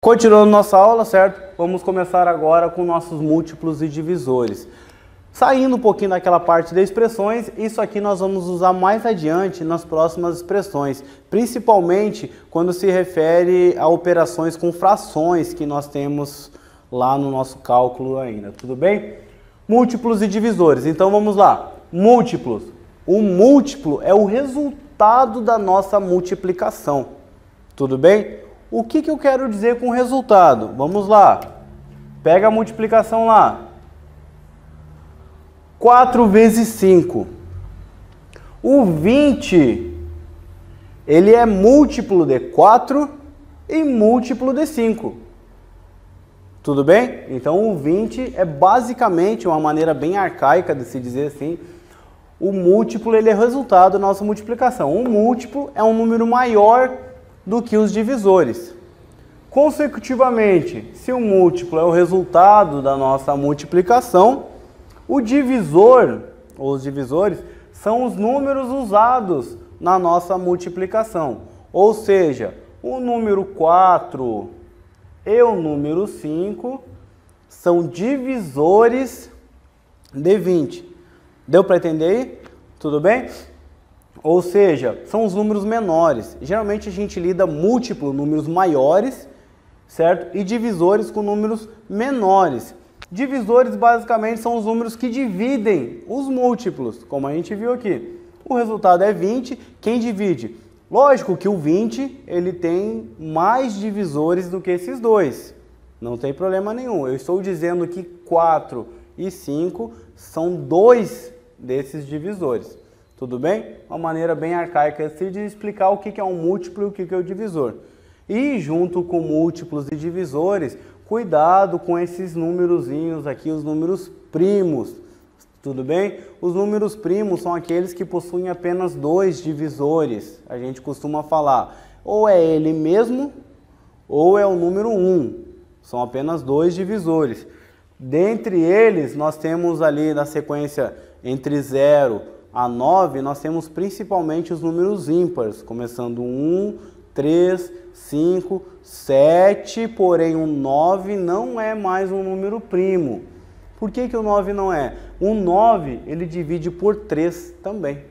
Continuando nossa aula, certo? Vamos começar agora com nossos múltiplos e divisores. Saindo um pouquinho daquela parte de expressões, isso aqui nós vamos usar mais adiante nas próximas expressões, principalmente quando se refere a operações com frações que nós temos lá no nosso cálculo ainda, tudo bem? Múltiplos e divisores, então vamos lá. Múltiplos. O múltiplo é o resultado da nossa multiplicação, tudo bem? O que eu quero dizer com resultado? Vamos lá. Pega a multiplicação lá. 4 vezes 5. O 20, ele é múltiplo de 4 e múltiplo de 5. Tudo bem? Então o 20 é basicamente uma maneira bem arcaica de se dizer assim. O múltiplo ele é resultado da nossa multiplicação. O múltiplo é um número maior do que os divisores. Consecutivamente, se o múltiplo é o resultado da nossa multiplicação, o divisor, ou os divisores, são os números usados na nossa multiplicação. Ou seja, o número 4 e o número 5 são divisores de 20. Deu para entender aí? Tudo bem? Ou seja, são os números menores. Geralmente a gente lida múltiplo, números maiores, certo? E divisores com números menores. Divisores basicamente são os números que dividem os múltiplos, como a gente viu aqui. O resultado é 20, quem divide? Lógico que o 20 ele tem mais divisores do que esses dois, não tem problema nenhum. Eu estou dizendo que 4 e 5 são dois desses divisores, tudo bem? Uma maneira bem arcaica de explicar o que é um múltiplo e o que é o divisor. E junto com múltiplos e divisores, cuidado com esses númerozinhos aqui, os números primos, tudo bem? Os números primos são aqueles que possuem apenas dois divisores. A gente costuma falar, ou é ele mesmo, ou é o número 1. São apenas dois divisores. Dentre eles, nós temos ali na sequência entre 0 a 9, nós temos principalmente os números ímpares, começando 1, 3, 5, 7, porém o 9 não é mais um número primo. Por que o 9 não é? O 9 ele divide por 3 também.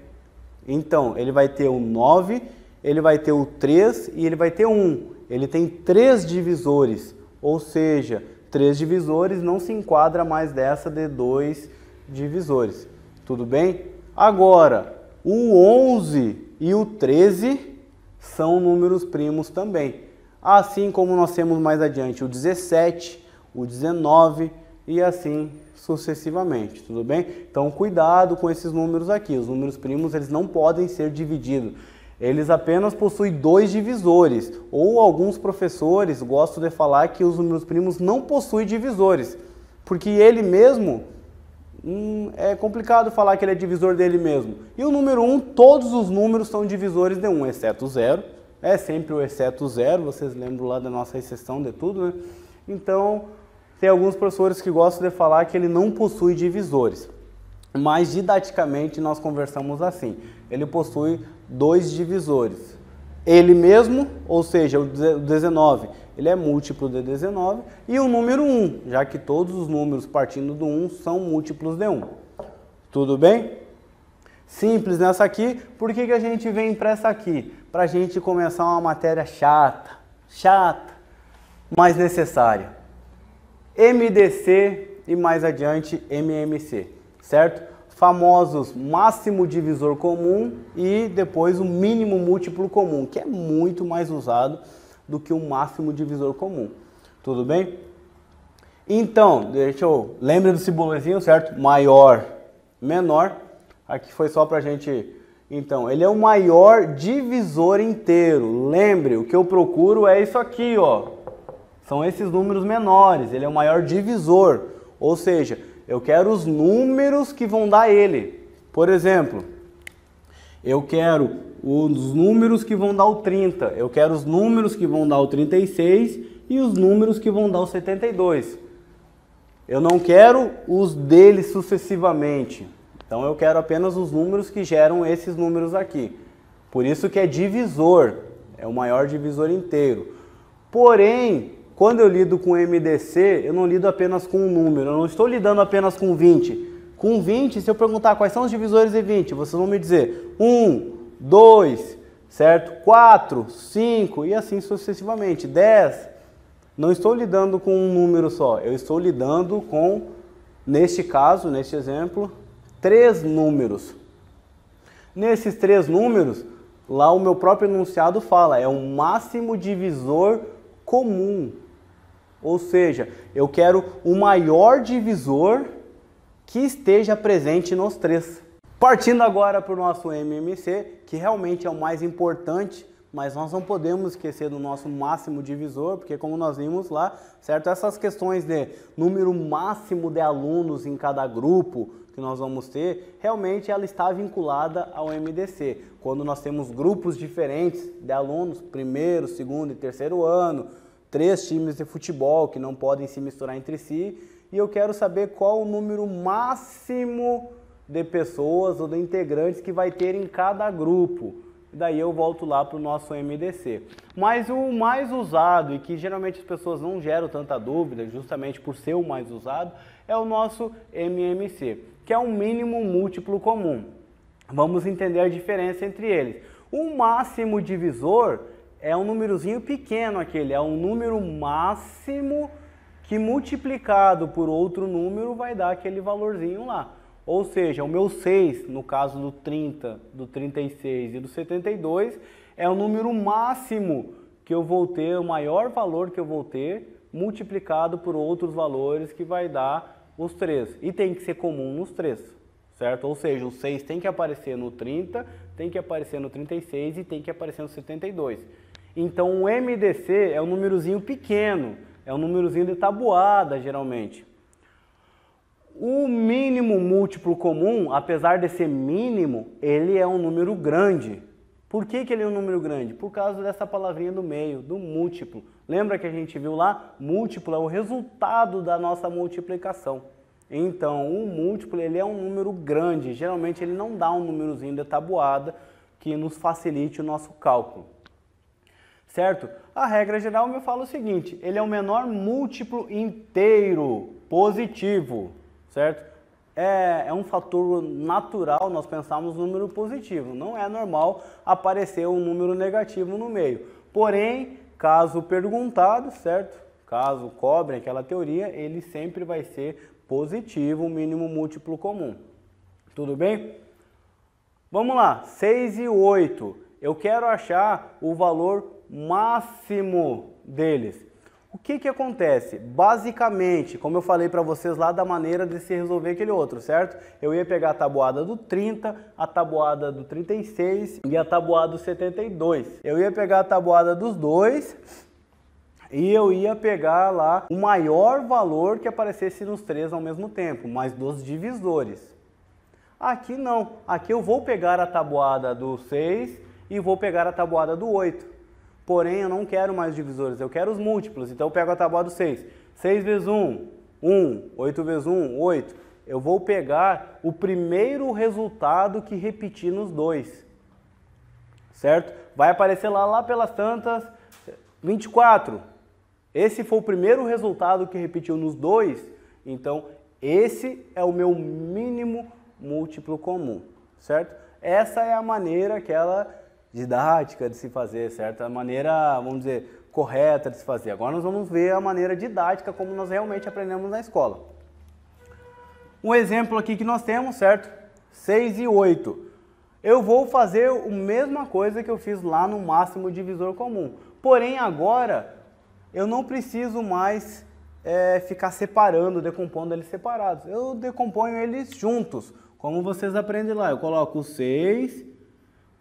Então, ele vai ter o 9, ele vai ter o 3 e ele vai ter 1. Ele tem 3 divisores, ou seja, 3 divisores não se enquadra mais dessa de 2 divisores. Tudo bem? Agora, o 11 e o 13 são números primos também. Assim como nós temos mais adiante o 17, o 19 e assim sucessivamente, tudo bem? Então cuidado com esses números aqui, os números primos eles não podem ser divididos. Eles apenas possuem dois divisores, ou alguns professores gostam de falar que os números primos não possuem divisores, porque ele mesmo, é complicado falar que ele é divisor dele mesmo. E o número 1, todos os números são divisores de 1, exceto o 0. É sempre o exceto o 0, vocês lembram lá da nossa exceção de tudo, né? Então, tem alguns professores que gostam de falar que ele não possui divisores. Mas, didaticamente, nós conversamos assim. Ele possui dois divisores. Ele mesmo, ou seja, o 19, ele é múltiplo de 19, e o número 1, já que todos os números partindo do 1 são múltiplos de 1. Tudo bem? Simples nessa aqui. Por que a gente vem para essa aqui? Para a gente começar uma matéria chata, mas necessária. MDC e mais adiante MMC, certo? Famosos máximo divisor comum e depois o mínimo múltiplo comum, que é muito mais usado do que o máximo divisor comum. Tudo bem? Então, lembre do simbolozinho, certo? Maior, menor. Aqui foi só pra gente... Então, ele é o maior divisor inteiro. Lembre, o que eu procuro é isso aqui, ó. São esses números menores. Ele é o maior divisor. Ou seja, eu quero os números que vão dar ele. Por exemplo, eu quero os números que vão dar o 30. Eu quero os números que vão dar o 36 e os números que vão dar o 72. Eu não quero os deles sucessivamente. Então eu quero apenas os números que geram esses números aqui. Por isso que é divisor, é o maior divisor inteiro. Porém, quando eu lido com MDC, eu não lido apenas com um número, eu não estou lidando apenas com 20. Com 20, se eu perguntar quais são os divisores de 20, vocês vão me dizer 1, 2, certo? 4, 5 e assim sucessivamente, 10. Não estou lidando com um número só, eu estou lidando com, neste caso, neste exemplo, 3 números. Nesses 3 números, lá o meu próprio enunciado fala, é um máximo divisor comum. Ou seja, eu quero o maior divisor que esteja presente nos 3. Partindo agora para o nosso MMC, que realmente é o mais importante, mas nós não podemos esquecer do nosso máximo divisor, porque como nós vimos lá, certo? Essas questões de número máximo de alunos em cada grupo que nós vamos ter, realmente ela está vinculada ao MDC. Quando nós temos grupos diferentes de alunos, primeiro, segundo e terceiro ano, 3 times de futebol que não podem se misturar entre si, e eu quero saber qual o número máximo de pessoas ou de integrantes que vai ter em cada grupo. Daí eu volto lá para o nosso MDC. Mas o mais usado e que geralmente as pessoas não geram tanta dúvida, justamente por ser o mais usado, é o nosso MMC, que é um mínimo múltiplo comum. Vamos entender a diferença entre eles. O máximo divisor é um númerozinho pequeno aquele, é um número máximo que multiplicado por outro número vai dar aquele valorzinho lá. Ou seja, o meu 6, no caso do 30, do 36 e do 72, é o número máximo que eu vou ter, o maior valor que eu vou ter, multiplicado por outros valores que vai dar os 3. E tem que ser comum nos 3, certo? Ou seja, o 6 tem que aparecer no 30, tem que aparecer no 36 e tem que aparecer no 72. Então o MDC é um númerozinho pequeno, é um númerozinho de tabuada, geralmente. O mínimo múltiplo comum, apesar de ser mínimo, ele é um número grande. Por que ele é um número grande? Por causa dessa palavrinha do meio, do múltiplo. Lembra que a gente viu lá? Múltiplo é o resultado da nossa multiplicação. Então, o múltiplo ele é um número grande. Geralmente ele não dá um númerozinho de tabuada que nos facilite o nosso cálculo. Certo? A regra geral me fala o seguinte, ele é o menor múltiplo inteiro positivo. Certo? É um fator natural nós pensarmos no número positivo. Não é normal aparecer um número negativo no meio. Porém, caso perguntado, certo? Caso cobrem aquela teoria, ele sempre vai ser positivo, o mínimo múltiplo comum. Tudo bem? Vamos lá, 6 e 8. Eu quero achar o valor máximo deles. O que acontece? Basicamente, como eu falei para vocês lá da maneira de se resolver aquele outro, certo? Eu ia pegar a tabuada do 30, a tabuada do 36 e a tabuada do 72. Eu ia pegar a tabuada dos dois e eu ia pegar lá o maior valor que aparecesse nos 3 ao mesmo tempo, mas dos divisores. Aqui não. Aqui eu vou pegar a tabuada do 6 e vou pegar a tabuada do 8. Porém, eu não quero mais divisores, eu quero os múltiplos. Então, eu pego a tabuada do 6. 6 vezes 1, 1. 8 vezes 1, 8. Eu vou pegar o primeiro resultado que repetir nos dois. Certo? Vai aparecer lá pelas tantas, 24. Esse foi o primeiro resultado que repetiu nos dois. Então, esse é o meu mínimo múltiplo comum. Certo? Essa é a maneira que ela... didática de se fazer, certo? A maneira, vamos dizer, correta de se fazer. Agora nós vamos ver a maneira didática como nós realmente aprendemos na escola. Um exemplo aqui que nós temos, certo? 6 e 8. Eu vou fazer a mesma coisa que eu fiz lá no máximo divisor comum. Porém, agora, eu não preciso mais ficar separando, decompondo eles separados. Eu decomponho eles juntos, como vocês aprendem lá. Eu coloco o 6...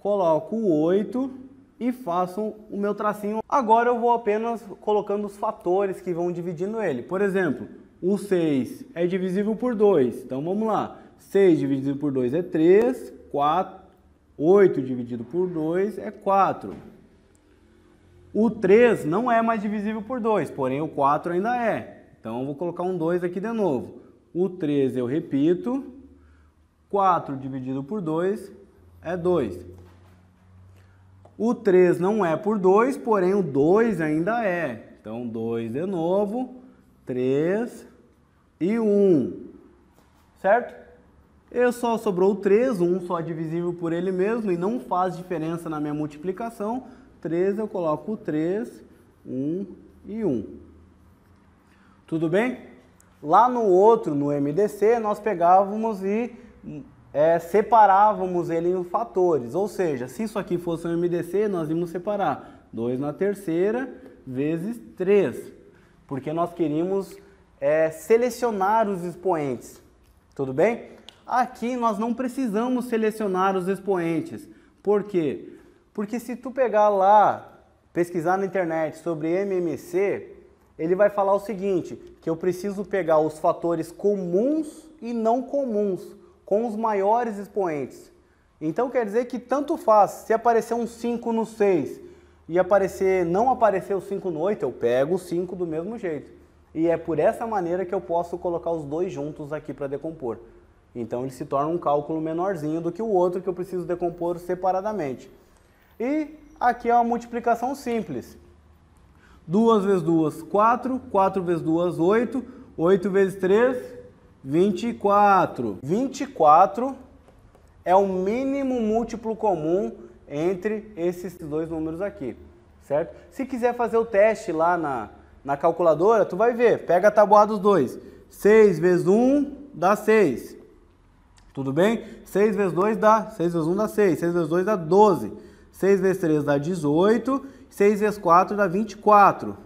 coloco o 8 e faço o meu tracinho. Agora eu vou apenas colocando os fatores que vão dividindo ele. Por exemplo, o 6 é divisível por 2. Então vamos lá. 6 dividido por 2 é 3. 8 dividido por 2 é 4. O 3 não é mais divisível por 2, porém o 4 ainda é. Então eu vou colocar um 2 aqui de novo. O 3 eu repito. 4 dividido por 2 é 2. O 3 não é por 2, porém o 2 ainda é. Então, 2 de novo, 3 e 1, certo? Só sobrou 3, 1 só é divisível por ele mesmo e não faz diferença na minha multiplicação. 3 eu coloco 3, 1 e 1. Tudo bem? Lá no outro, no MDC, nós pegávamos e separávamos ele em fatores. Ou seja, se isso aqui fosse um MDC, nós íamos separar 2 na terceira vezes 3. Porque nós queríamos selecionar os expoentes. Tudo bem? Aqui nós não precisamos selecionar os expoentes. Por quê? Porque se tu pegar lá, pesquisar na internet sobre MMC, ele vai falar o seguinte, que eu preciso pegar os fatores comuns e não comuns, com os maiores expoentes. Então quer dizer que tanto faz, se aparecer um 5 no 6 e não aparecer o 5 no 8, eu pego o 5 do mesmo jeito. E é por essa maneira que eu posso colocar os dois juntos aqui para decompor. Então ele se torna um cálculo menorzinho do que o outro que eu preciso decompor separadamente. E aqui é uma multiplicação simples. 2 vezes 2, 4. 4 vezes 2, 8. 8 vezes 3, 24. 24 é o mínimo múltiplo comum entre esses dois números aqui, certo? Se quiser fazer o teste lá na calculadora, tu vai ver. Pega a tabuada dos dois. 6 vezes 1 dá 6. Tudo bem? 6 vezes 2 dá 6 vezes 1 dá 6. 6 vezes 2 dá 12. 6 vezes 3 dá 18, 6 vezes 4 dá 24.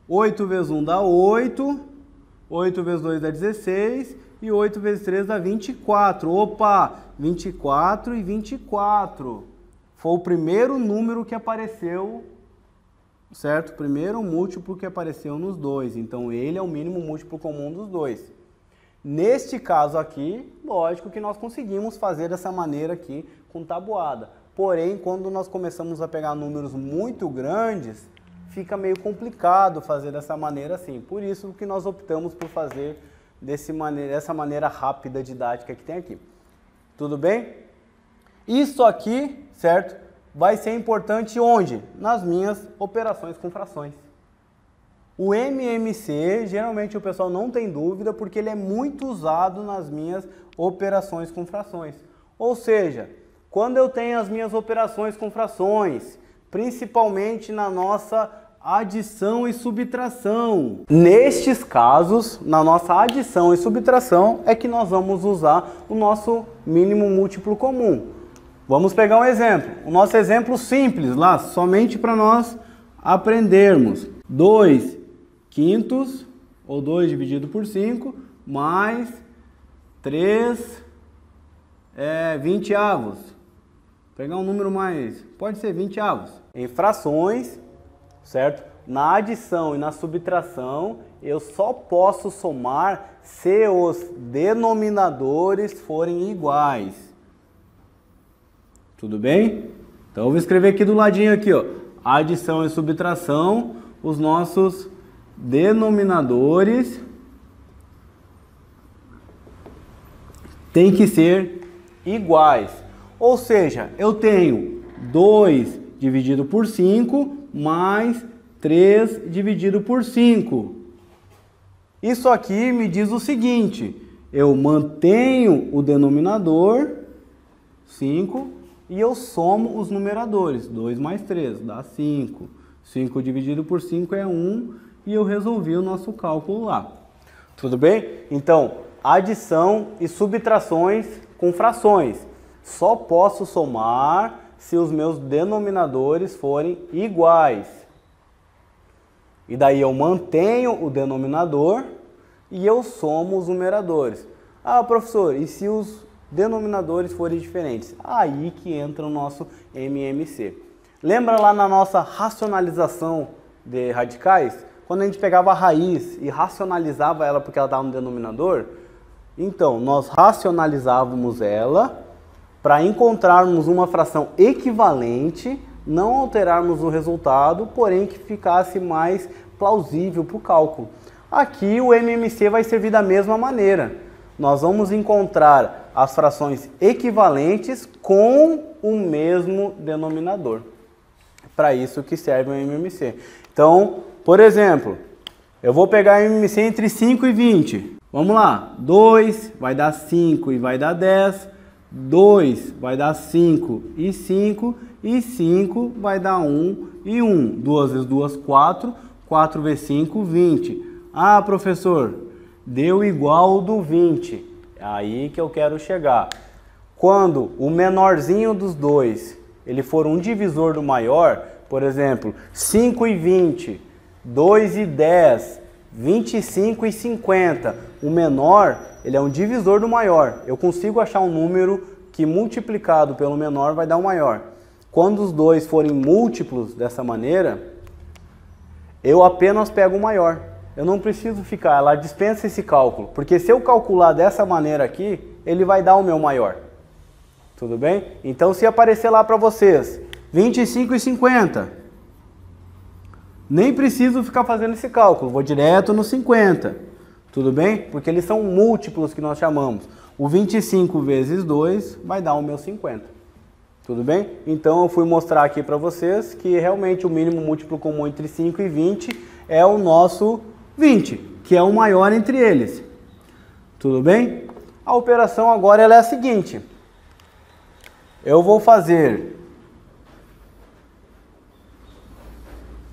8 vezes 1 dá 8, 8 vezes 2 dá 16 e 8 vezes 3 dá 24. Opa, 24 e 24. Foi o primeiro número que apareceu, certo? O primeiro múltiplo que apareceu nos dois. Então ele é o mínimo múltiplo comum dos dois. Neste caso aqui, lógico que nós conseguimos fazer dessa maneira aqui com tabuada. Porém, quando nós começamos a pegar números muito grandes, fica meio complicado fazer dessa maneira assim. Por isso que nós optamos por fazer dessa maneira rápida, didática que tem aqui. Tudo bem? Isso aqui, certo? Vai ser importante onde? Nas minhas operações com frações. O MMC, geralmente o pessoal não tem dúvida, porque ele é muito usado nas minhas operações com frações. Ou seja, quando eu tenho as minhas operações com frações, principalmente na nossa adição e subtração. Nestes casos, na nossa adição e subtração, é que nós vamos usar o nosso mínimo múltiplo comum. Vamos pegar um exemplo. O nosso exemplo simples lá, somente para nós aprendermos. 2 quintos, ou 2 dividido por 5, mais 3 20avos. Pegar um número mais, pode ser 20avos. Em frações, certo? Na adição e na subtração, eu só posso somar se os denominadores forem iguais. Tudo bem? Então eu vou escrever aqui do ladinho aqui, ó, adição e subtração, os nossos denominadores têm que ser iguais. Ou seja, eu tenho 2 dividido por 5 mais 3 dividido por 5. Isso aqui me diz o seguinte, eu mantenho o denominador, 5, e eu somo os numeradores. 2 mais 3 dá 5. 5 dividido por 5 é 1 e eu resolvi o nosso cálculo lá. Tudo bem? Então, adição e subtrações com frações. Só posso somar se os meus denominadores forem iguais. E daí eu mantenho o denominador e eu somo os numeradores. Ah, professor, e se os denominadores forem diferentes? Aí que entra o nosso MMC. Lembra lá na nossa racionalização de radicais? Quando a gente pegava a raiz e racionalizava ela porque ela estava no denominador? Então, nós racionalizávamos ela para encontrarmos uma fração equivalente, não alterarmos o resultado, porém que ficasse mais plausível para o cálculo. Aqui o MMC vai servir da mesma maneira. Nós vamos encontrar as frações equivalentes com o mesmo denominador. Para isso que serve o MMC. Então, por exemplo, eu vou pegar o MMC entre 5 e 20. Vamos lá. 2 vai dar 5 e vai dar 10. 2 vai dar 5 e 5. E 5 vai dar 1 e 1. 2 vezes 2, 4. 4 vezes 5, 20. Ah, professor, deu igual do 20. É aí que eu quero chegar. Quando o menorzinho dos dois, ele for um divisor do maior, por exemplo, 5 e 20, 2 e 10, 25 e 50, o menor, ele é um divisor do maior. Eu consigo achar um número que multiplicado pelo menor vai dar o maior. Quando os dois forem múltiplos dessa maneira, eu apenas pego o maior. Eu não preciso ficar, ela dispensa esse cálculo, porque se eu calcular dessa maneira aqui, ele vai dar o meu maior. Tudo bem? Então, se aparecer lá para vocês 25 e 50, nem preciso ficar fazendo esse cálculo, vou direto no 50. Tudo bem? Porque eles são múltiplos que nós chamamos. O 25 vezes 2 vai dar o meu 50. Tudo bem? Então, eu fui mostrar aqui para vocês que realmente o mínimo múltiplo comum entre 5 e 20 é o nosso 20, que é o maior entre eles. Tudo bem? A operação agora ela é a seguinte. Eu vou fazer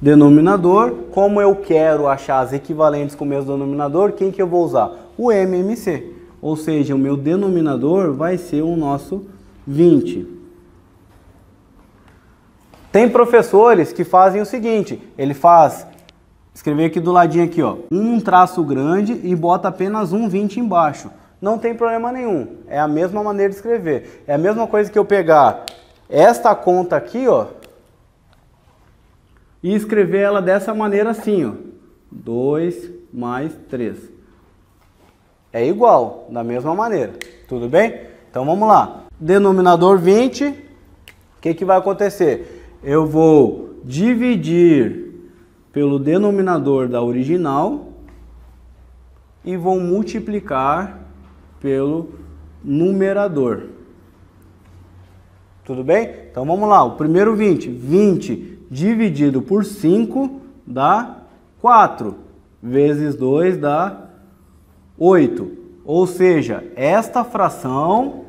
denominador. Como eu quero achar as equivalentes com o mesmo denominador, quem que eu vou usar? O MMC. Ou seja, o meu denominador vai ser o nosso 20. Tem professores que fazem o seguinte, ele faz, escrever aqui do ladinho aqui, ó, um traço grande e bota apenas um 20 embaixo. Não tem problema nenhum, é a mesma maneira de escrever. É a mesma coisa que eu pegar esta conta aqui, ó, e escrever ela dessa maneira assim, ó, 2 mais 3. É igual, da mesma maneira, tudo bem? Então vamos lá, denominador 20, o que vai acontecer? Eu vou dividir pelo denominador da original e vou multiplicar pelo numerador. Tudo bem? Então vamos lá, o primeiro 20. 20 dividido por 5 dá 4. Vezes 2 dá 8. Ou seja, esta fração,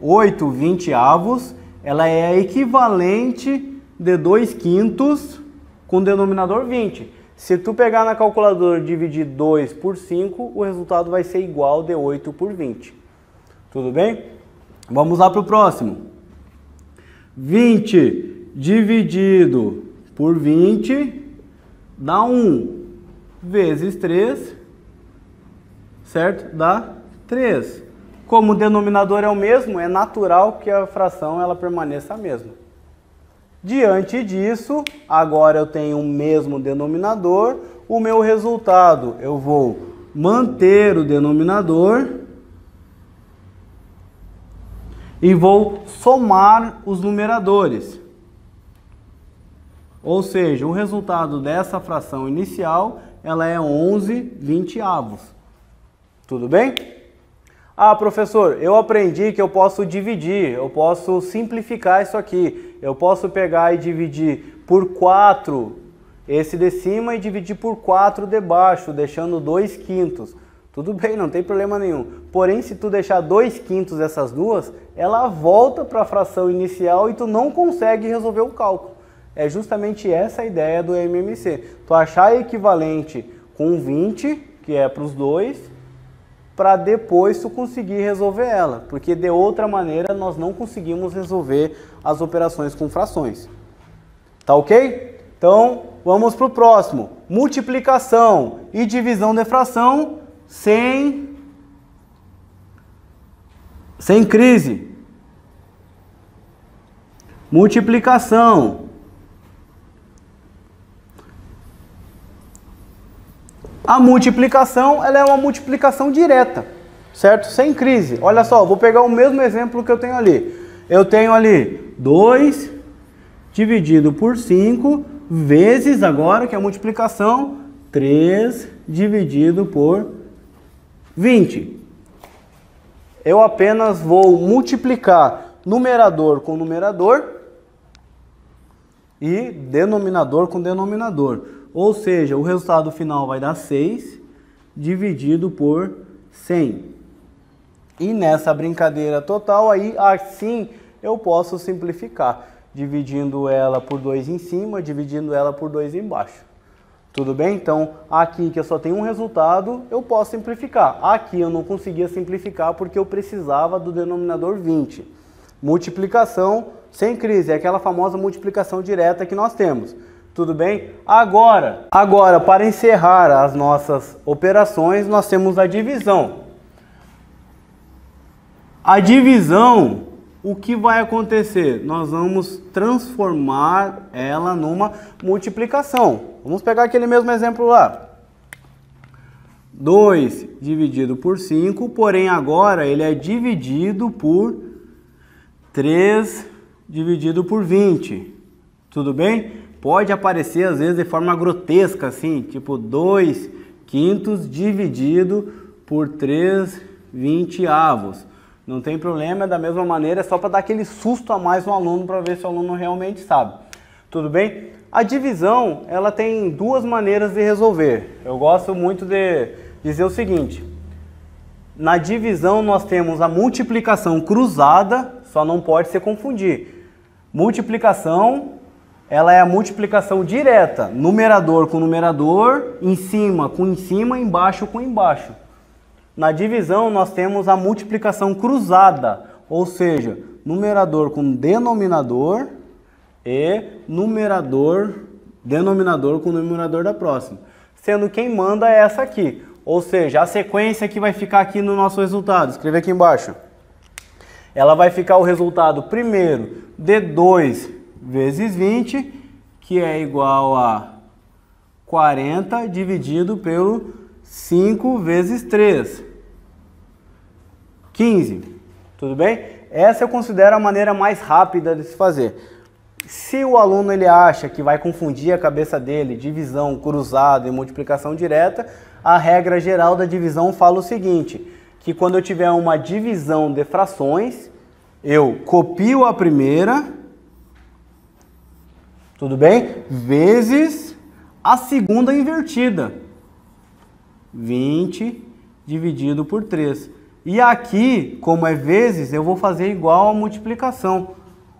8 20avos, ela é a equivalente de 2/5 com denominador 20. Se tu pegar na calculadora e dividir 2 por 5, o resultado vai ser igual de 8 por 20. Tudo bem? Vamos lá para o próximo. 20 dividido por 20 dá 1 vezes 3, certo? Dá 3. Como o denominador é o mesmo, é natural que a fração ela permaneça a mesma. Diante disso, agora eu tenho o mesmo denominador, o meu resultado, eu vou manter o denominador e vou somar os numeradores. Ou seja, o resultado dessa fração inicial, ela é 11 20avos. Tudo bem? Ah, professor, eu aprendi que eu posso dividir, eu posso simplificar isso aqui. Eu posso pegar e dividir por 4 esse de cima e dividir por 4 de baixo, deixando 2/5. Tudo bem, não tem problema nenhum. Porém, se tu deixar 2/5 dessas duas, ela volta para a fração inicial e tu não consegue resolver o cálculo. É justamente essa a ideia do MMC. Tu achar equivalente com 20, que é para os dois, para depois tu conseguir resolver ela, porque de outra maneira nós não conseguimos resolver as operações com frações. Tá ok? Então, vamos para o próximo. Multiplicação e divisão de fração sem crise. Multiplicação. A multiplicação, ela é uma multiplicação direta, certo? Sem crise. Olha só, vou pegar o mesmo exemplo que eu tenho ali. Eu tenho ali 2 dividido por 5 vezes, agora que é a multiplicação, 3 dividido por 20. Eu apenas vou multiplicar numerador com numerador e denominador com denominador. Ou seja, o resultado final vai dar 6 dividido por 100. E nessa brincadeira total aí, assim eu posso simplificar, dividindo ela por 2 em cima, dividindo ela por 2 embaixo. Tudo bem? Então, aqui que eu só tenho um resultado, eu posso simplificar. Aqui eu não conseguia simplificar porque eu precisava do denominador 20. Multiplicação sem crise, é aquela famosa multiplicação direta que nós temos. Tudo bem? Agora, para encerrar as nossas operações, nós temos a divisão. A divisão, o que vai acontecer? Nós vamos transformar ela numa multiplicação. Vamos pegar aquele mesmo exemplo lá. 2 dividido por 5, porém agora ele é dividido por 3 dividido por 20. Tudo bem? Pode aparecer às vezes de forma grotesca, assim, tipo 2/5 dividido por 3/20. Não tem problema, da mesma maneira, é só para dar aquele susto a mais no aluno, para ver se o aluno realmente sabe. Tudo bem? A divisão, ela tem duas maneiras de resolver. Eu gosto muito de dizer o seguinte: na divisão nós temos a multiplicação cruzada, só não pode se confundir. Multiplicação, ela é a multiplicação direta, numerador com numerador, em cima com em cima, embaixo com embaixo. Na divisão nós temos a multiplicação cruzada, ou seja, numerador com denominador e denominador com numerador da próxima. Sendo quem manda é essa aqui, ou seja, a sequência que vai ficar aqui no nosso resultado, escreve aqui embaixo. Ela vai ficar o resultado primeiro de 2 vezes 20, que é igual a 40 dividido pelo 5 vezes 3. 15. Tudo bem? Essa eu considero a maneira mais rápida de se fazer. Se o aluno ele acha que vai confundir a cabeça dele, divisão cruzada e multiplicação direta, a regra geral da divisão fala o seguinte, que quando eu tiver uma divisão de frações, eu copio a primeira, tudo bem? Vezes a segunda invertida. 20 dividido por 3. E aqui, como é vezes, eu vou fazer igual a multiplicação.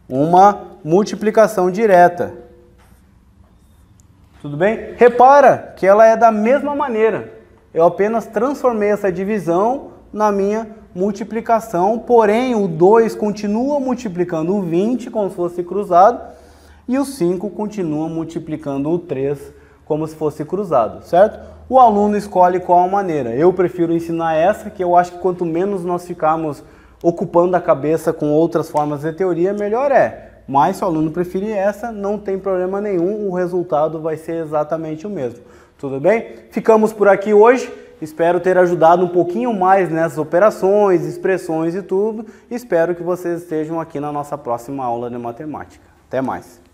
Uma multiplicação direta. Tudo bem? Repara que ela é da mesma maneira. Eu apenas transformei essa divisão na minha multiplicação, porém o 2 continua multiplicando o 20 como se fosse cruzado e o 5 continua multiplicando o 3 como se fosse cruzado, certo? O aluno escolhe qual maneira. Eu prefiro ensinar essa, que eu acho que quanto menos nós ficarmos ocupando a cabeça com outras formas de teoria, melhor é. Mas se o aluno preferir essa, não tem problema nenhum, o resultado vai ser exatamente o mesmo. Tudo bem? Ficamos por aqui hoje. Espero ter ajudado um pouquinho mais nessas operações, expressões e tudo. Espero que vocês estejam aqui na nossa próxima aula de matemática. Até mais!